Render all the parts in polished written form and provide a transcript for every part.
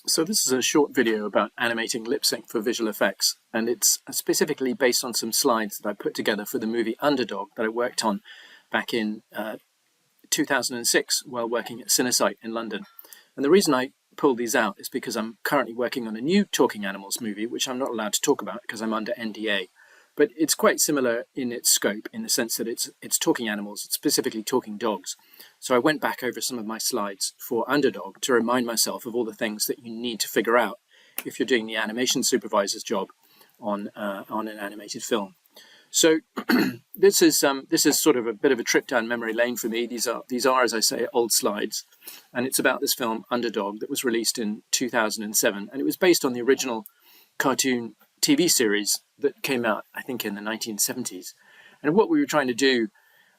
So this is a short video about animating lip sync for visual effects, and it's specifically based on some slides that I put together for the movie Underdog that I worked on back in 2006 while working at Cinesite in London. And the reason I pulled these out is because I'm currently working on a new talking animals movie, which I'm not allowed to talk about because I'm under NDA. But it's quite similar in its scope, in the sense that it's talking animals, it's specifically talking dogs. So I went back over some of my slides for Underdog to remind myself of all the things that you need to figure out if you're doing the animation supervisor's job on an animated film. So this is sort of a bit of a trip down memory lane for me. These are, as I say, old slides, and it's about this film Underdog that was released in 2007, and it was based on the original cartoon TV series that came out, I think, in the 1970s. And what we were trying to do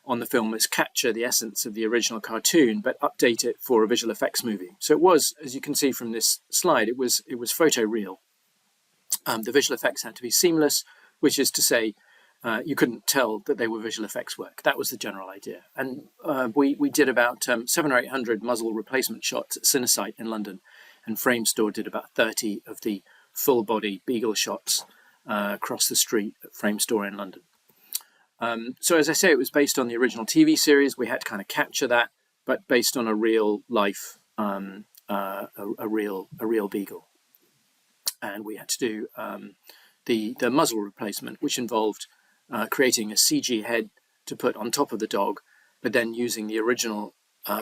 on the film was capture the essence of the original cartoon, but update it for a visual effects movie. So it was, as you can see from this slide, it was photoreal. The visual effects had to be seamless, which is to say, you couldn't tell that they were visual effects work. That was the general idea. And we did about 700 or 800 muzzle replacement shots at Cinesite in London, and Framestore did about 30 of the full body beagle shots across the street at Framestore in London. So as I say, it was based on the original TV series. We had to kind of capture that, but based on a real life, a real beagle. And we had to do the muzzle replacement, which involved creating a CG head to put on top of the dog, but then using the original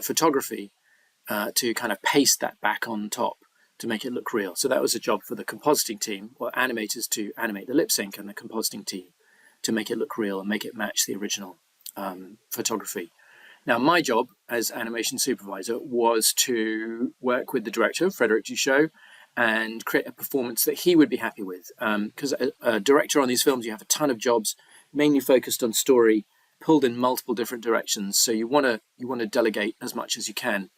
photography to kind of paste that back on top to make it look real. So that was a job for the compositing team, or animators, to animate the lip sync, and the compositing team to make it look real and make it match the original photography. Now, my job as animation supervisor was to work with the director, Frederic Duchot, and create a performance that he would be happy with. Because a director on these films, you have a ton of jobs, mainly focused on story, pulled in multiple different directions. So you want to delegate as much as you can.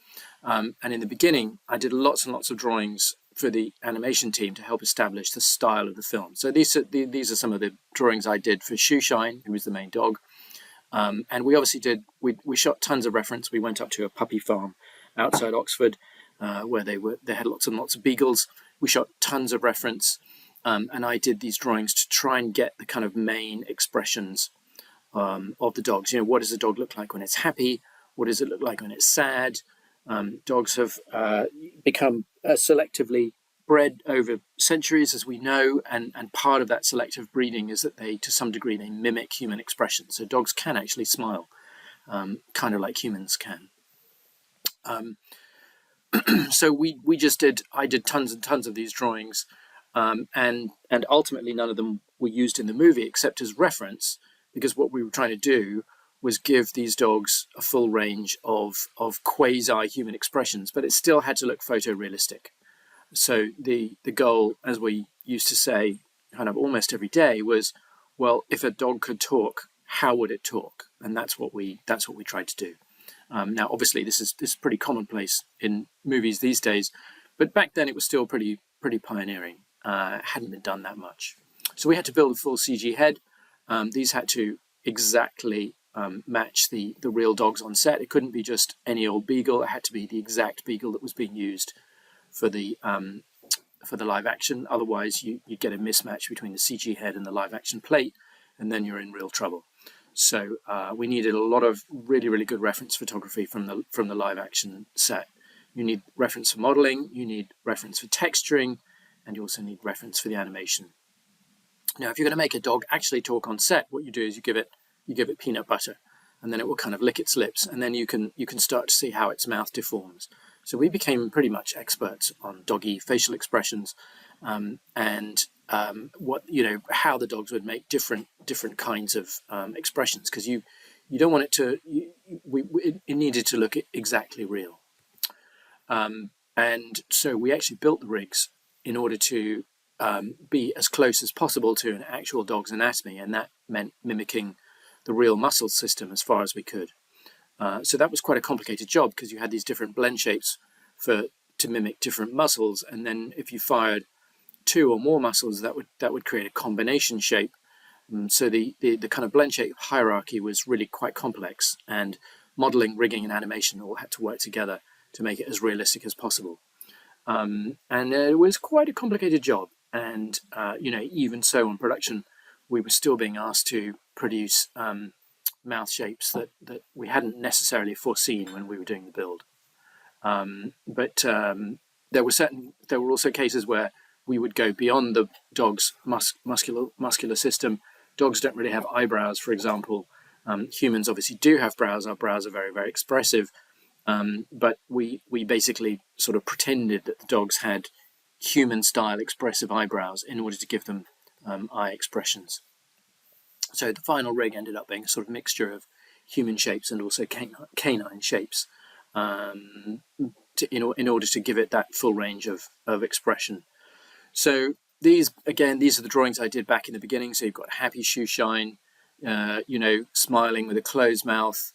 And in the beginning, I did lots and lots of drawings for the animation team to help establish the style of the film. So these are some of the drawings I did for Shoeshine, who was the main dog. And we obviously we shot tons of reference. We went up to a puppy farm outside Oxford, where they had lots and lots of beagles. We shot tons of reference, and I did these drawings to try and get the kind of main expressions of the dogs. You know, what does a dog look like when it's happy? What does it look like when it's sad? Dogs have become selectively bred over centuries, as we know, and part of that selective breeding is that to some degree, they mimic human expression. So dogs can actually smile, kind of like humans can. So I did tons and tons of these drawings, and ultimately none of them were used in the movie except as reference, because what we were trying to do was give these dogs a full range of quasi-human expressions, but it still had to look photorealistic. So the goal, as we used to say kind of almost every day, was, well, if a dog could talk, how would it talk? And that's what we tried to do. Now, obviously, this is pretty commonplace in movies these days, but back then it was still pretty pioneering. It hadn't been done that much. So we had to build a full CG head. These had to exactly match the real dogs on set. It couldn't be just any old beagle. It had to be the exact beagle that was being used for the live action. Otherwise, you get a mismatch between the CG head and the live action plate, and then you're in real trouble. So we needed a lot of really good reference photography from the live action set. You need reference for modeling, you need reference for texturing, and you also need reference for the animation. Now, if you're going to make a dog actually talk on set, what you do is you give it peanut butter, and then it will kind of lick its lips, and then you can start to see how its mouth deforms. So we became pretty much experts on doggy facial expressions, and how the dogs would make different kinds of expressions, because you don't want it to. It needed to look exactly real, and so we actually built the rigs in order to be as close as possible to an actual dog's anatomy, and that meant mimicking the real muscle system as far as we could. So that was quite a complicated job, because you had these different blend shapes to mimic different muscles, and then if you fired two or more muscles, that would create a combination shape. So the kind of blend shape hierarchy was really quite complex, and modeling, rigging, and animation all had to work together to make it as realistic as possible. And it was quite a complicated job. And, even so on production, we were still being asked to produce mouth shapes that we hadn't necessarily foreseen when we were doing the build. But there were also cases where we would go beyond the dog's muscular system. Dogs don't really have eyebrows, for example. Humans obviously do have brows. Our brows are very, very expressive. But we basically sort of pretended that the dogs had human-style expressive eyebrows in order to give them eye expressions. So the final rig ended up being a sort of mixture of human shapes and also canine shapes in order to give it that full range of expression. So these are the drawings I did back in the beginning. So you've got happy shoe shine, smiling with a closed mouth,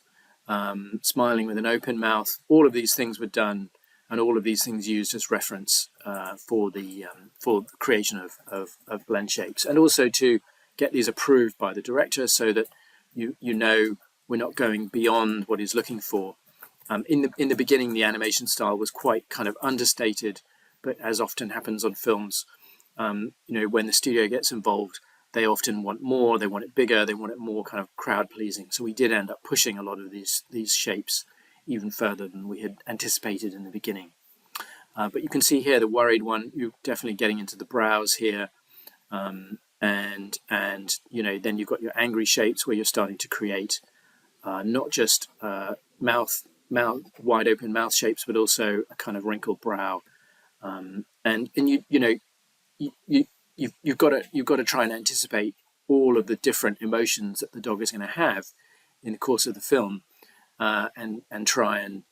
smiling with an open mouth. All of these things were done, and all of these things used as reference for the creation of blend shapes, and also to get these approved by the director, so that we're not going beyond what he's looking for. In the beginning, the animation style was quite kind of understated, but as often happens on films, when the studio gets involved, they often want more, they want it bigger, they want it more kind of crowd pleasing. So we did end up pushing a lot of these shapes even further than we had anticipated in the beginning. But you can see here the worried one, you're definitely getting into the brows here. And then you've got your angry shapes where you're starting to create not just mouth wide open mouth shapes, but also a kind of wrinkled brow. You've got to try and anticipate all of the different emotions that the dog is going to have in the course of the film, and try and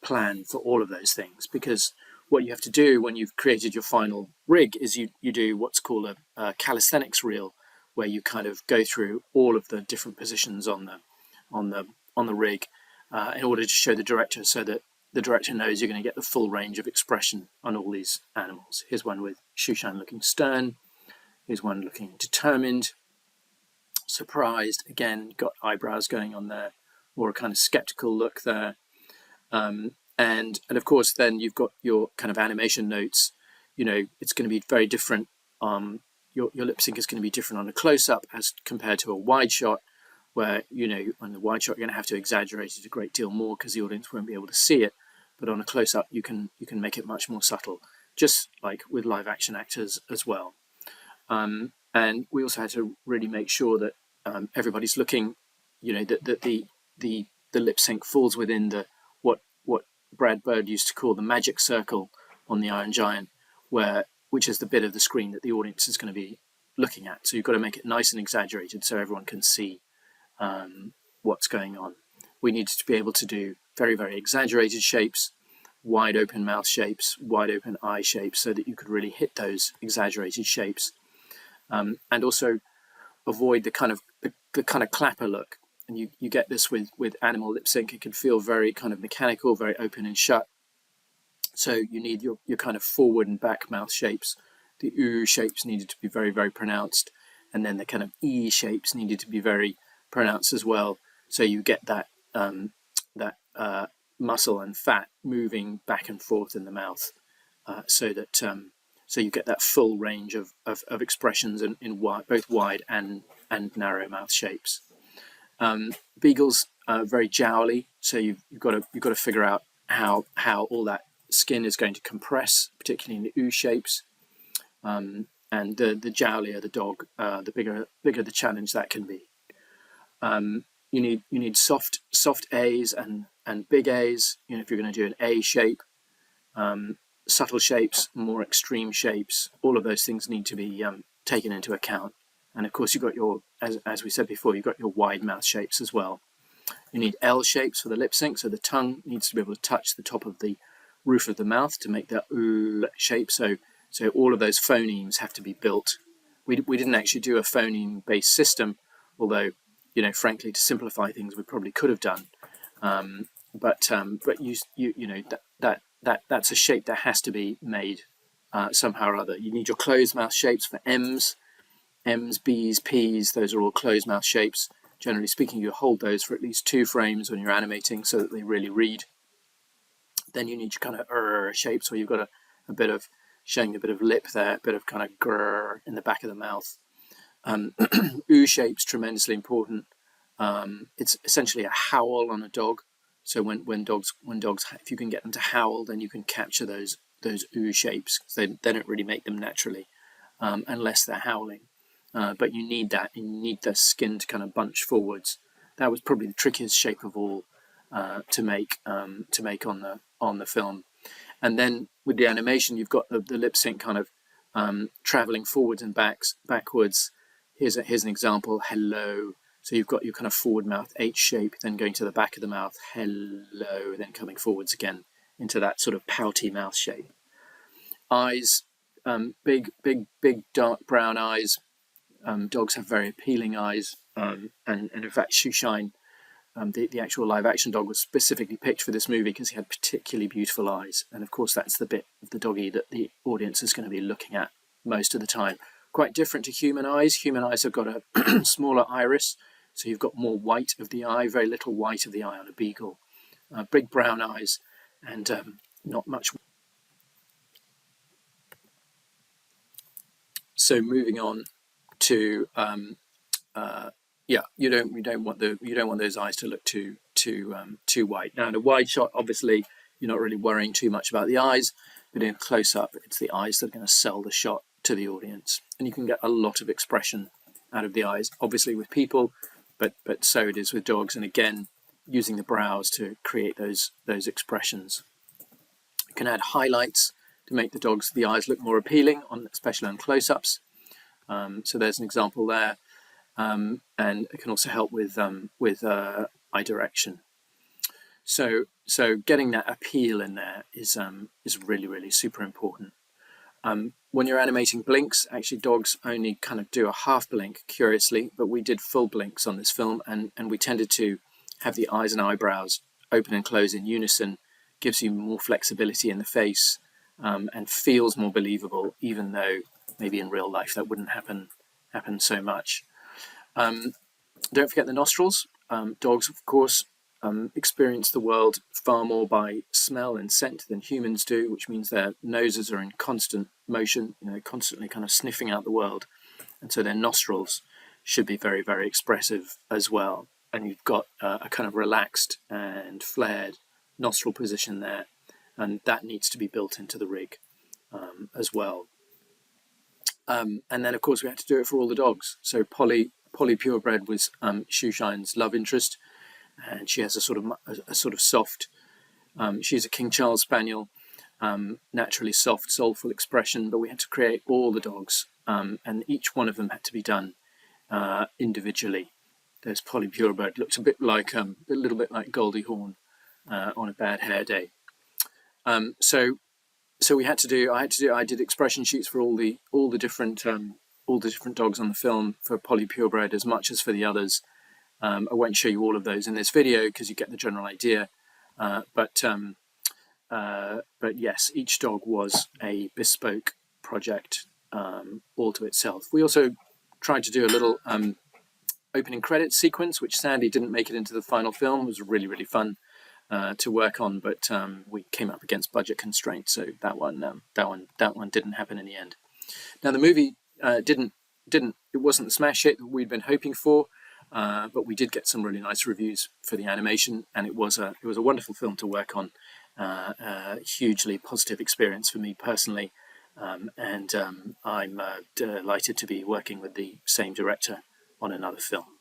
plan for all of those things. Because what you have to do when you've created your final rig is you do what's called a calisthenics reel, where you kind of go through all of the different positions on the rig in order to show the director, so that the director knows you're going to get the full range of expression on all these animals. Here's one with Shoeshine looking stern. Here's one looking determined, surprised. Again, got eyebrows going on there, or a kind of skeptical look there. And of course, then you've got your kind of animation notes. It's going to be very different. Your lip sync is going to be different on a close-up as compared to a wide shot, where on the wide shot you're going to have to exaggerate it a great deal more because the audience won't be able to see it. But on a close-up, you can make it much more subtle, just like with live action actors as well. And we also had to really make sure that everybody's looking, that the lip sync falls within what Brad Bird used to call the magic circle on the Iron Giant, which is the bit of the screen that the audience is going to be looking at. So you've got to make it nice and exaggerated so everyone can see what's going on. We needed to be able to do very, very exaggerated shapes, wide open mouth shapes, wide open eye shapes, so that you could really hit those exaggerated shapes, and also avoid the kind of clapper look. And you get this with animal lip sync. It can feel very kind of mechanical, very open and shut. So you need your kind of forward and back mouth shapes. The ooh shapes needed to be very, very pronounced, and then the kind of e shapes needed to be very pronounced as well. So you get that muscle and fat moving back and forth in the mouth, so you get that full range of expressions in both wide and narrow mouth shapes. Beagles are very jowly, so you've got to figure out how all that skin is going to compress, particularly in the ooh shapes. And the jowlier the dog, the bigger the challenge that can be. You need soft A's and big A's. If you're going to do an A shape, subtle shapes, more extreme shapes, all of those things need to be taken into account. And of course, you've got your, as we said before, you've got your wide mouth shapes as well. You need L shapes for the lip sync, so the tongue needs to be able to touch the top of the roof of the mouth to make that shape. So all of those phonemes have to be built. We didn't actually do a phoneme-based system, although, frankly, to simplify things, we probably could have done. But that's a shape that has to be made somehow or other. You need your closed mouth shapes for M's, B's, P's. Those are all closed mouth shapes. Generally speaking, you hold those for at least 2 frames when you're animating so that they really read. then you need your kind of shapes where you've got a bit of showing a bit of lip there, a bit of kind of grrr in the back of the mouth. Ooh shape's tremendously important. It's essentially a howl on a dog. So when dogs, if you can get them to howl, then you can capture those ooh shapes. They don't really make them naturally, unless they're howling. But you need that. You need the skin to kind of bunch forwards. That was probably the trickiest shape of all to make on the film. And then with the animation, you've got the lip sync kind of traveling forwards and backwards. Here's an example. Hello. So you've got your kind of forward mouth H shape, then going to the back of the mouth. Hello. Then coming forwards again into that sort of pouty mouth shape. Eyes, big dark brown eyes. Dogs have very appealing eyes, and in fact, Shoeshine, the actual live action dog, was specifically picked for this movie because he had particularly beautiful eyes. And of course, that's the bit of the doggy that the audience is going to be looking at most of the time. Quite different to human eyes. Human eyes have got a smaller iris, so you've got more white of the eye, very little white of the eye on a beagle. Big brown eyes, and not much. So moving on to you don't want those eyes to look too white. Now in a wide shot, obviously you're not really worrying too much about the eyes, but in close up, it's the eyes that are going to sell the shot to the audience, and you can get a lot of expression out of the eyes, obviously with people, but so it is with dogs. And again, using the brows to create those expressions. You can add highlights to make the eyes look more appealing, especially on close-ups. So there's an example there, and it can also help with eye direction. So getting that appeal in there is really super important. When you're animating blinks, actually dogs only kind of do a half blink, curiously, but we did full blinks on this film, and we tended to have the eyes and eyebrows open and close in unison. Gives you more flexibility in the face, and feels more believable, even though maybe in real life that wouldn't happen so much. Don't forget the nostrils. Dogs, of course, experience the world far more by smell and scent than humans do, which means their noses are in constant motion, constantly kind of sniffing out the world. And so their nostrils should be very, very expressive as well. And you've got a kind of relaxed and flared nostril position there, and that needs to be built into the rig as well. And then, of course, we had to do it for all the dogs. So Polly Purebred was Shoeshine's love interest, and she has a sort of soft. She's a King Charles Spaniel, naturally soft, soulful expression. But we had to create all the dogs, and each one of them had to be done individually. There's Polly Purebred, looks a little bit like Goldie Hawn on a bad hair day. So I did expression sheets for all the different dogs on the film for Polly Purebred as much as for the others. I won't show you all of those in this video because you get the general idea. But yes, each dog was a bespoke project all to itself. We also tried to do a little opening credits sequence, which sadly didn't make it into the final film. It was really fun to work on, but we came up against budget constraints, so that one didn't happen in the end. Now the movie it wasn't the smash hit that we'd been hoping for, but we did get some really nice reviews for the animation, and it was a wonderful film to work on. A hugely positive experience for me personally, and I'm delighted to be working with the same director on another film.